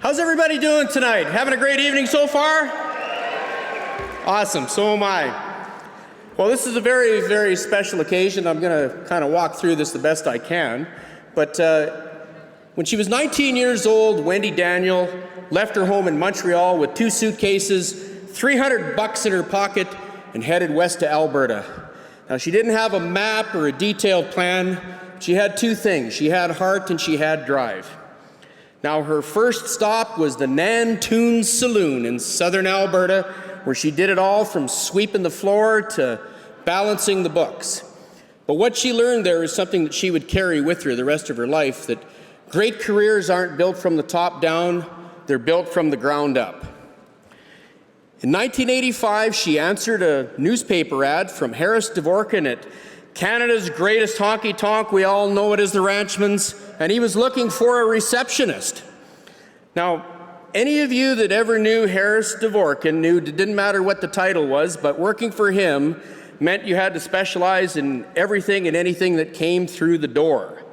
How's everybody doing tonight? Having a great evening so far? Awesome, so am I. Well, this is a very, very special occasion. I'm going to kind of walk through this the best I can. But when she was 19 years old, Wendy Daniel left her home in Montreal with 2 suitcases, $300 in her pocket, and headed west to Alberta. Now, she didn't have a map or a detailed plan. She had 2 things. She had heart and she had drive. Now, her first stop was the Nantoon Saloon in southern Alberta, where she did it all from sweeping the floor to balancing the books. But what she learned there is something that she would carry with her the rest of her life, that great careers aren't built from the top down, they're built from the ground up. In 1985, she answered a newspaper ad from Harris Dvorkin at Canada's greatest honky-tonk. We all know it as the Ranchman's, and he was looking for a receptionist. Now, any of you that ever knew Harris Dvorkin knew it didn't matter what the title was, but working for him meant you had to specialize in everything and anything that came through the door.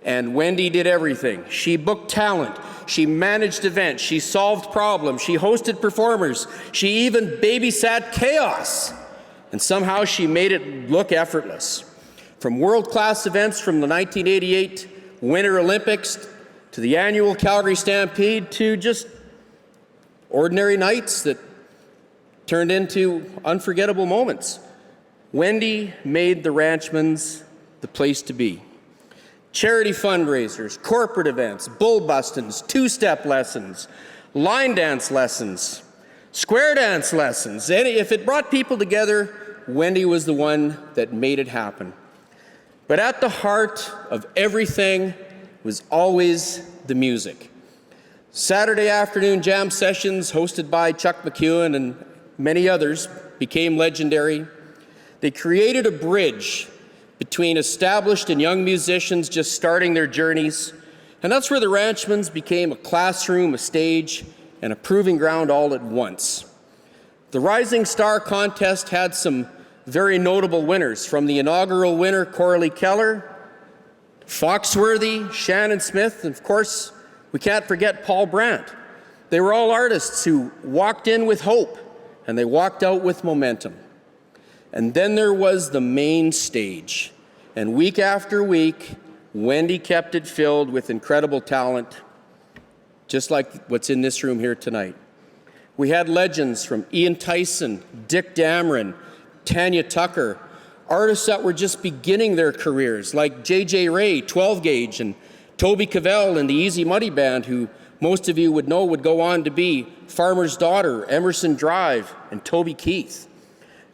And Wendy did everything. She booked talent, she managed events, she solved problems, she hosted performers, she even babysat chaos. And somehow she made it look effortless. From world-class events from the 1988 Winter Olympics to the annual Calgary Stampede to just ordinary nights that turned into unforgettable moments. Wendy made the Ranchman's the place to be. Charity fundraisers, corporate events, bull bustings, 2-step lessons, line dance lessons, square dance lessons. If it brought people together, Wendy was the one that made it happen. But at the heart of everything was always the music. Saturday afternoon jam sessions hosted by Chuck McEwen and many others became legendary. They created a bridge between established and young musicians just starting their journeys. And that's where the Ranchmans became a classroom, a stage, and a proving ground all at once. The Rising Star contest had some very notable winners, from the inaugural winner, Coralie Keller, Foxworthy, Shannon Smith, and of course, we can't forget Paul Brandt. They were all artists who walked in with hope, and they walked out with momentum. And then there was the main stage, and week after week, Wendy kept it filled with incredible talent, just like what's in this room here tonight. We had legends from Ian Tyson, Dick Dameron, Tanya Tucker, artists that were just beginning their careers, like J.J. Ray, 12 Gauge, and Toby Cavell and the Easy Money Band, who most of you would know would go on to be Farmer's Daughter, Emerson Drive, and Toby Keith.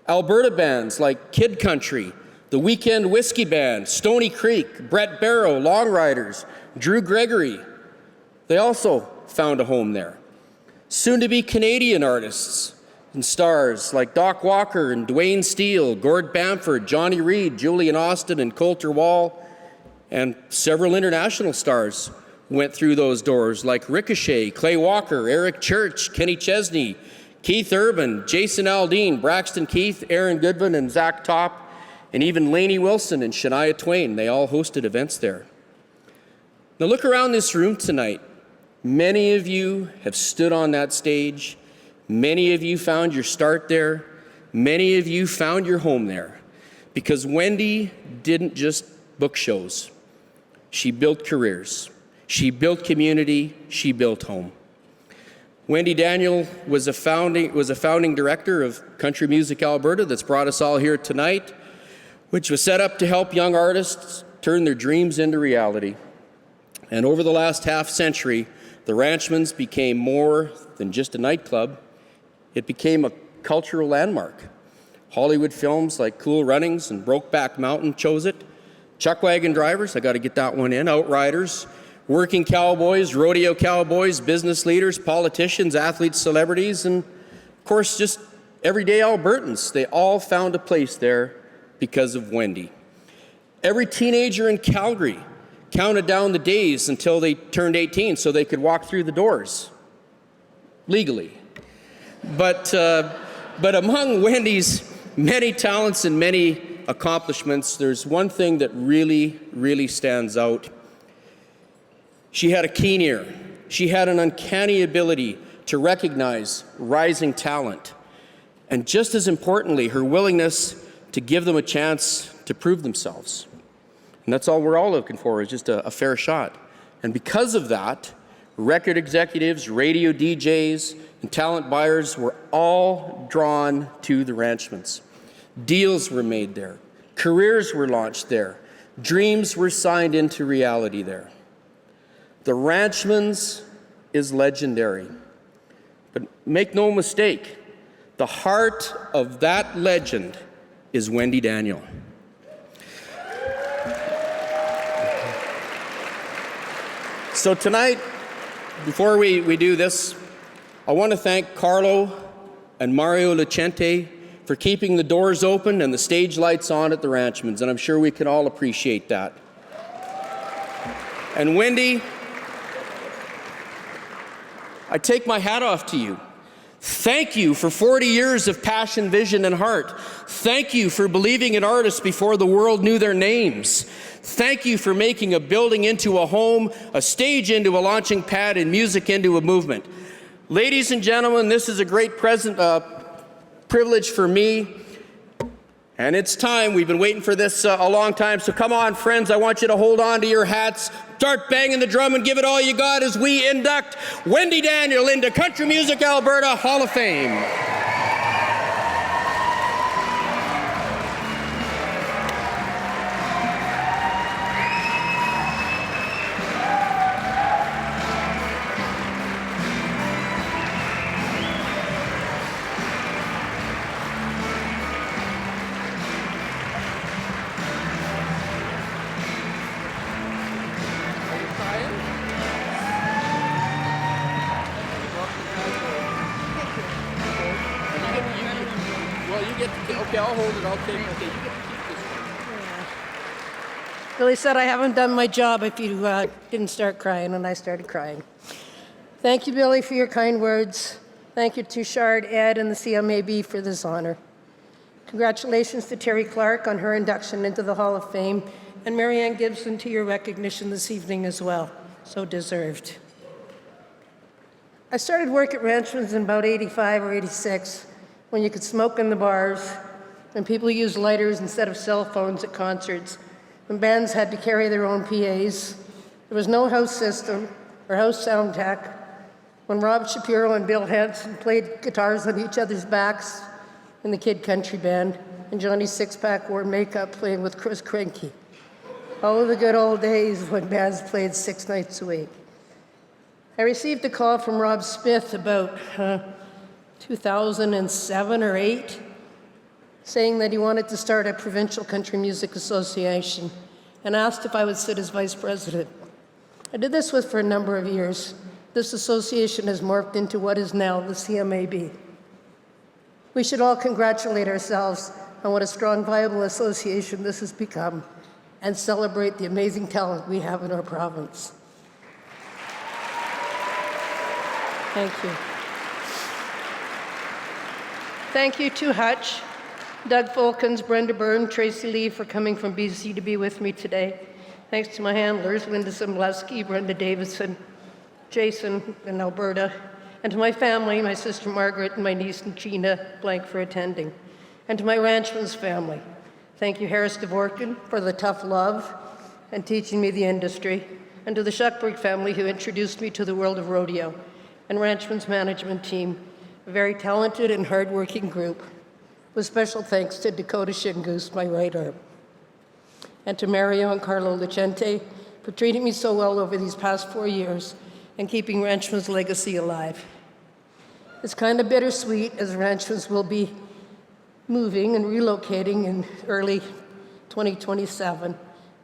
Alberta bands like Kid Country, the Weekend Whiskey Band, Stony Creek, Brett Barrow, Long Riders, Drew Gregory, they also found a home there. Soon-to-be Canadian artists and stars like Doc Walker and Dwayne Steele, Gord Bamford, Johnny Reed, Julian Austin, and Coulter Wall, and several international stars went through those doors like Ricochet, Clay Walker, Eric Church, Kenny Chesney, Keith Urban, Jason Aldean, Braxton Keith, Aaron Goodwin, and Zach Top, and even Lainey Wilson and Shania Twain. They all hosted events there. Now look around this room tonight. Many of you have stood on that stage. Many of you found your start there. Many of you found your home there. Because Wendy didn't just book shows. She built careers. She built community. She built home. Wendy Daniel was a founding director of Country Music Alberta that's brought us all here tonight, which was set up to help young artists turn their dreams into reality. And over the last half century, the Ranchmans became more than just a nightclub. It became a cultural landmark. Hollywood films like Cool Runnings and Brokeback Mountain chose it. Chuck wagon drivers, I got to get that one in, Outriders, working cowboys, rodeo cowboys, business leaders, politicians, athletes, celebrities, and of course just everyday Albertans. They all found a place there because of Wendy. Every teenager in Calgary counted down the days until they turned 18 so they could walk through the doors legally. But among Wendy's many talents and many accomplishments, there's one thing that really, really stands out. She had a keen ear. she had an uncanny ability to recognize rising talent, and just as importantly, her willingness to give them a chance to prove themselves. And that's all we're all looking for, is just a fair shot. And because of that, record executives, radio DJs, and talent buyers were all drawn to the Ranchmans. Deals were made there. Careers were launched there. Dreams were signed into reality there. The Ranchmans is legendary. But make no mistake, the heart of that legend is Wendy Daniel. So tonight, before we do this, I want to thank Carlo and Mario Lucente for keeping the doors open and the stage lights on at the Ranchmans, and I'm sure we can all appreciate that. And Wendy, I take my hat off to you. Thank you for 40 years of passion, vision, and heart. Thank you for believing in artists before the world knew their names. Thank you for making a building into a home, a stage into a launching pad, and music into a movement. Ladies and gentlemen, this is a great privilege for me, and it's time. We've been waiting for this a long time, so come on, friends. I want you to hold on to your hats, start banging the drum, and give it all you got as we induct Wendy Daniel into Country Music Alberta Hall of Fame. Okay, I'll hold it. I'll take it. Okay, you get to keep this one. Billy said I haven't done my job if you didn't start crying, and I started crying. Thank you, Billy, for your kind words. Thank you to Shard, Ed, and the CMAB for this honor. Congratulations to Terry Clark on her induction into the Hall of Fame, and Marianne Gibson to your recognition this evening as well. So deserved. I started work at Ranchman's in about 85 or 86, when you could smoke in the bars, and people used lighters instead of cell phones at concerts, when bands had to carry their own PAs. There was no house system or house sound tech, when Rob Shapiro and Bill Hansen played guitars on each other's backs in the Kid Country Band, and Johnny Sixpack wore makeup playing with Chris Krenke. All of the good old days when bands played 6 nights a week. I received a call from Rob Smith about 2007 or 8, saying that he wanted to start a provincial country music association, and asked if I would sit as vice president. I did this for a number of years. This association has morphed into what is now the CMAB. We should all congratulate ourselves on what a strong, viable association this has become, and celebrate the amazing talent we have in our province. Thank you. Thank you to Hutch, Doug Fulkins, Brenda Byrne, Tracy Lee for coming from BC to be with me today. Thanks to my handlers, Linda Simleski, Brenda Davidson, Jason in Alberta, and to my family, my sister Margaret and my niece Gina Blank for attending. And to my Ranchman's family, thank you Harris Dvorkin for the tough love and teaching me the industry, and to the Shuckburg family who introduced me to the world of rodeo, and Ranchman's management team, a very talented and hardworking group, with special thanks to Dakota Shingoose, my right arm. And to Mario and Carlo Lucente for treating me so well over these past 4 years and keeping Ranchman's legacy alive. It's kind of bittersweet, as Ranchman's will be moving and relocating in early 2027,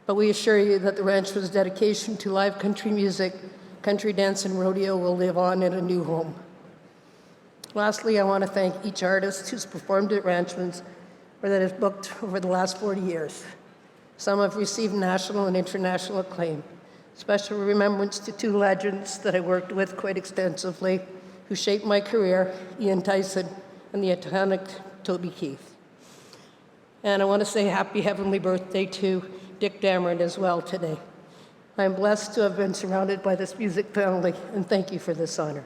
but we assure you that the Ranchman's dedication to live country music, country dance, and rodeo will live on in a new home. Lastly, I want to thank each artist who's performed at Ranchman's or that has booked over the last 40 years. Some have received national and international acclaim. Special remembrance to 2 legends that I worked with quite extensively, who shaped my career, Ian Tyson and the iconic Toby Keith. And I want to say happy heavenly birthday to Dick Dameron as well today. I am blessed to have been surrounded by this music family, and thank you for this honor.